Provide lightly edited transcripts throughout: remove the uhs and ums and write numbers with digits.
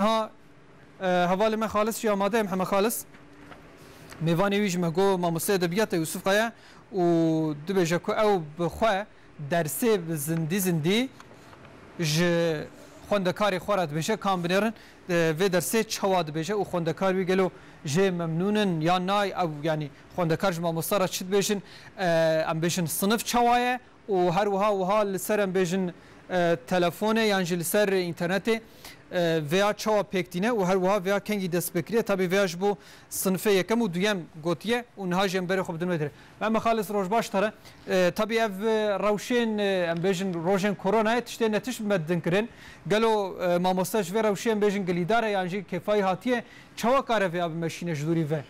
ها حوالی ما خالص شی آماده محمد خالص میوانی ویج مگو ماموسه ادبیات یوسف قیا و دو بجا کو او بخوا درسی زندی ج خوندکاری خورد بشه کام بنرن و درسی چواد بشه و خوندکار بیگلو ج ممنونن یا نای او یعنی خوندکارش ماموسه را چید بشن ام بشن صنف چوایه و هر وها لسر ام بشن تلفن یعنی لسر اینترنت ویا چوا پکتینه و هر وها ویا کنگی دست بکریه تابی ویاش بو صنفه یکم و دویم گوتیه و نها جنبره خوب دنوی داره و مخالص روش باش تره تابی اف روشین ام بیجن روشن کرونا تشتی نتش مدن کرن گلو ماموستاش و روشین بیجن گلیداره یعنی کفای هاتیه چوا کاره ویا بمشینه جدوری و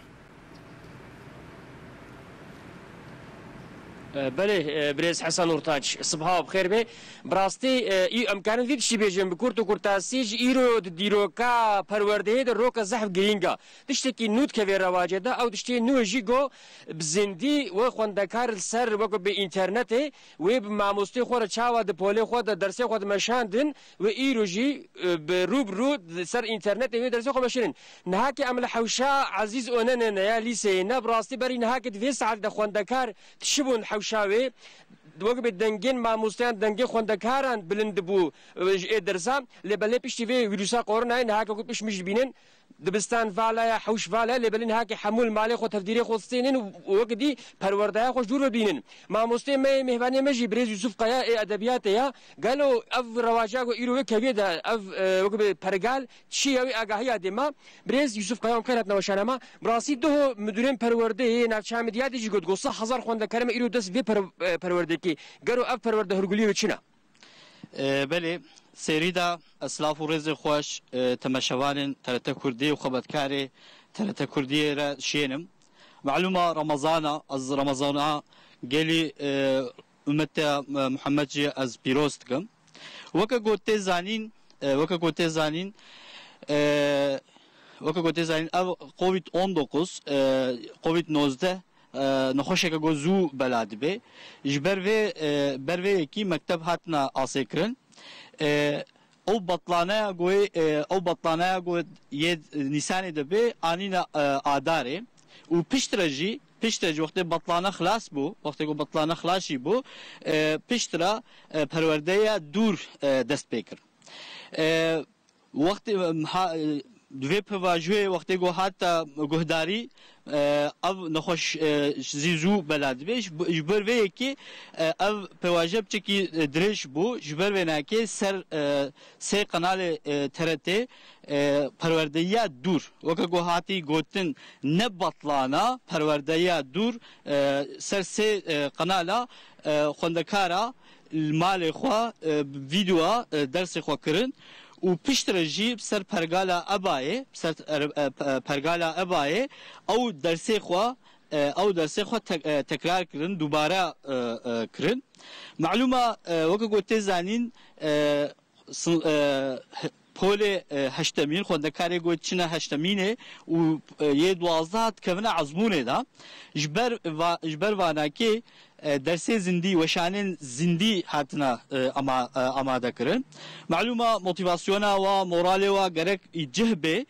بله بريز حسن ورتاج صباح بخير بي براستي امكان في شي بيجن بكورتو كورتاسيج ايرو ديروكا پرورده د روكا زحف گرينگا تشتكي نوت كوي رواجه او تشتي نو جيگو بزندي و خوندکار سر وکو به انټرنت و بماموستي خور چاوا د پوله خو د درسي خو د مشاندن و ايرو جي بروبرو سر انټرنت و درسي خو مشرين نهاكي عمل حوشا عزيز اونن يا ليسي نبراستي بري نهاكي د ساعت د خوندکار تشبون حوشاوي دوغ بدنگين ماموستان دنگي خوندکاران بلند بو درسام لبل پشتي ويروسا قرنا نهاكي كنت مش بينن دبستان فالا حوش فالا لبلن هاكي حمول مالي خو تفديري خو ستينن وقدي پرورده خو جور بينن ماموستي مهباني مجي بريز يوسف قيا ادبيات يا قالوا اف رواجاغو ايرو كبيدا اف وقبي پرگال تشيوي اگاهي ادما بريز يوسف قيا كانت نوشانما براسي دو مديرين پرورده نافچام ديادي جي گد گوسا هزار خونده كرم ايرو دس في پرورده كي قالوا اف پرورده هرگولي وچنا بله سریدا اسلاف و رز خوش تماشوان ترتا کردی و خبرکاری ترتا کردی را شینم معلومه رمضان از رمضان گلی امت محمد جی از پیروست کم وکا گوته زانین او کووید 19 کووید 19 نخوشه که گوزو بلاد به جبر و کی مکتب هاتنا آسیکرن او بطلانه گوی ید نیسانی دبی آنینا آداره و پشترجی وقتی بطلانه خلاص بو وقتی که بطلانه خلاصی بو پشترا پرورده دور دست بکر وقتی دوی پواجوی وقتی گو حتی گهداری او نخوش زیزو بلاد بیش جبر وی که او پواجب چکی درش بو جبر وی ناکی سه قنال ترته پروردهیا دور وکا گو حتی گوتن نبطلانا پروردهیا دور سر سه قنالا خوندکارا المال خوا ویدیو درس خوا کرن و پشترجی سر پرگالا ابایه او درس خو تکرار کردن دوباره کردن معلومه وقت گوته زنین پول هشتمین خوندکاری گوت چنه هشتمینه و یه 12 کمنه عزمونه دا جبر واناکی درس زندی و شانن زندی هاتنا آماده کرن معلومه موتیواسیونا و موراله و گرک جهبه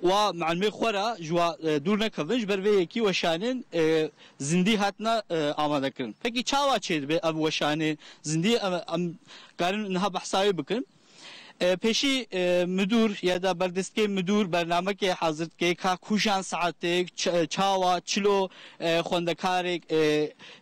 و معلومه خورا جوا دور نکوین جبر و یکی و شانن زندی هاتنا آماده کرن پکی چاوا چید به اب و شانن زندی کارن نها بحثایی بکن پیشی مدور یا دا بردستگی مدور برنامه که حاضر که کوشان ساعته چاوا چلو خوندکاری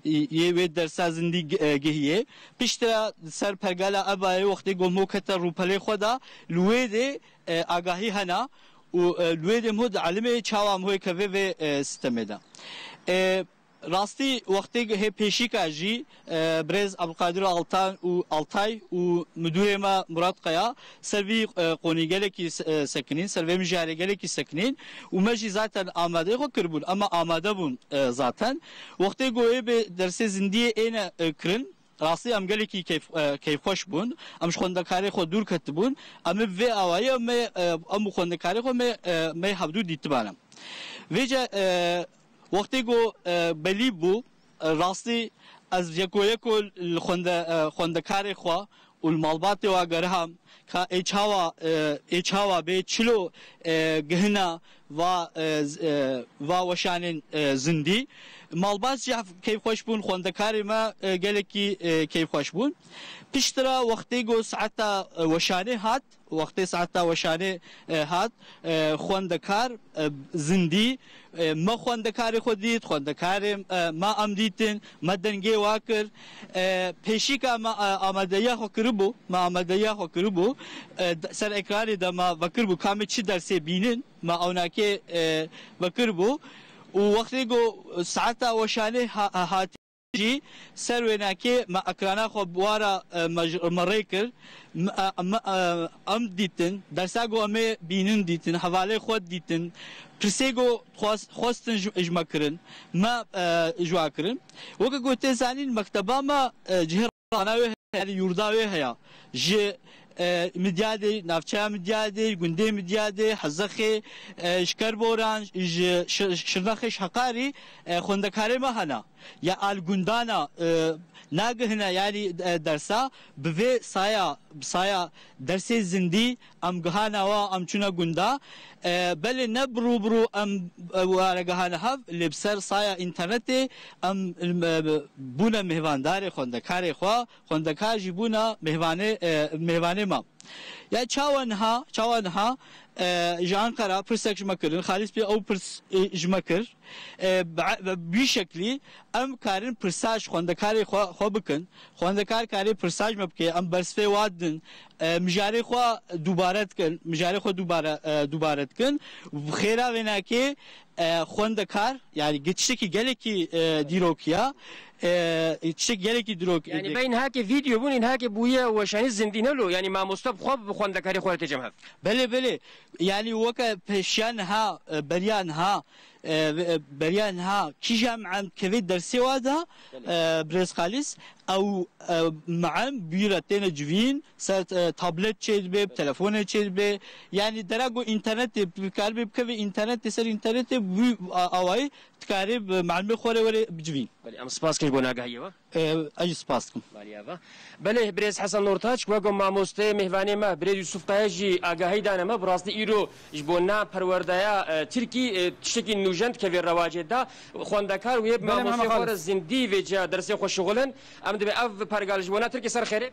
یه وید درس زندگی گهیه پیشتر سر پرگالا ابای وقتی گمو کت روپله خدا لوید آگاهی هنا و لوید مود علم چاوا موی که و ستمده راستی وقتی که پیشی کاجی برز عبدالقادر altay و مدیر ما مراد قیا سروی قونیگله کی سکنین سروی مجارگله کی سکنین و مجی zaten آماده خو کربون اما آماده بون zaten وقتی گویی به درس زندگی اینه کرن راستی ام گلی کی کیف خوش بون ام خوندکاری خو دور کتبون ام و اوایه ام خوندکاری خو می حدود دیتبانم ویجا وقتی گو بلی بو راستی از یکو خوندکاری خو و المالبات و گرهم کا اچاوا به چلو گهنا و وشان زندی مالباز جاف کیف خوش بون خوندکاری ما گلکی کیف خوش بون پشترا وقتی گو ساعتا وشانه هات وقتی ساعتا وشانه هات خوندکار زندی ما خوندکاری خود دید خوندکار ما ام دیتن ما دنگی واکر پیشی که ما آماده‌ای خو کربو ما آماده‌ای خو کربو سر اقراری دا ما وکربو کامی چی درسی بینن ما اوناکی وکربو و وقتی گو ساعتا وشانه هاتی سرویناکی ما اکرانا خو بوارا مریکر ام دیتن درسا گو امی بینن دیتن حواله خود دیتن پرسیگو خواستن اجماع کرن ما اجوا کرن وکه گوته زانین مکتبا ما جهر قناوی یعنی یورداوی هیا ج مدیاده نافچه مدیاده گنده مدیاده حزخی شکر بوران شرنخش حقاری خوندکاری ما هنا یا الگندانا ناگهنا یعنی درسا به سایا درس زندی ام گهانا و ام چونا گندا بله نبرو ام وارگهانا هف لبسر سایا انترنت ام بونا مهواندار خوندکاری خوا خوندکار جی بونا مهوانه ما یا چاوانها جان قرا پرسک جمکرن خالص بی او پرس جمکر بشکلی ام کارن پرساج خوندکاری خو بکن خوندکار کاری پرساج مبکه ام برسفه وادن مجاری خو دوباره کن خیره وناکی خوندکار yani geçişteki geleki dirokiya geleki dirok yani بين هاك فيديو بون هاك بويا وشان زندينا له يعني ما مصطفى خب خوندكاري خوات جمهف بله yani وكا بشان ها بريان ها كي جامعة كفي درسي وادا بريس خالص او معم بيرتين جوين سر تابلت چيد به تلفون چيد به يعني دراغو انترنت بكالب بكفي انترنت سر انترنت اوای تقارب معلومه خوره ولا بجوين بله ام سپاس كش بونا غايوا اي سپاسكم بله بريز حسن نورتاج وگو ماموسته مهواني ما بريز يوسف قايجي اگاهي دانما براستي ايرو جبونا پروردايا تركي تشكي نوجند كفي رواجه دا خوندكار ويب ماموسته خور زندي وجا درسي خو شغلن ام دبي اف پرگال جبونا تركي سر خير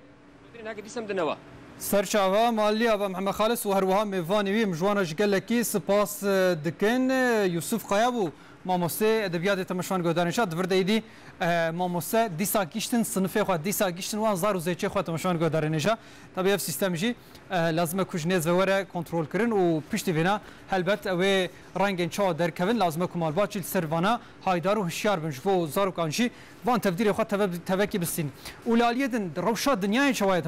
هاك ديسم دنوا سرچاوا مالی آبا محمد خالص و هروها میوانی وی مجوانا جگلکی سپاس دکن یوسف قایبو ماموسه ادبیات تماشوان گودانشات دورده ایدی ماموسه دیسا گیشتن صنفه خود دیسا گیشتن وان زارو زیچه خود تماشوان گودانشا طبیعی سیستم جی لازم کجنیز وره کنترل کرن و پشتی وینا هلبت اوه رنگین چا در کون لازم کمال باچیل سروانا هایدار و هشیار بنجفو زارو کانشی وان تبدیل خود توکی بسین اولالیدن روشا دنیای شواید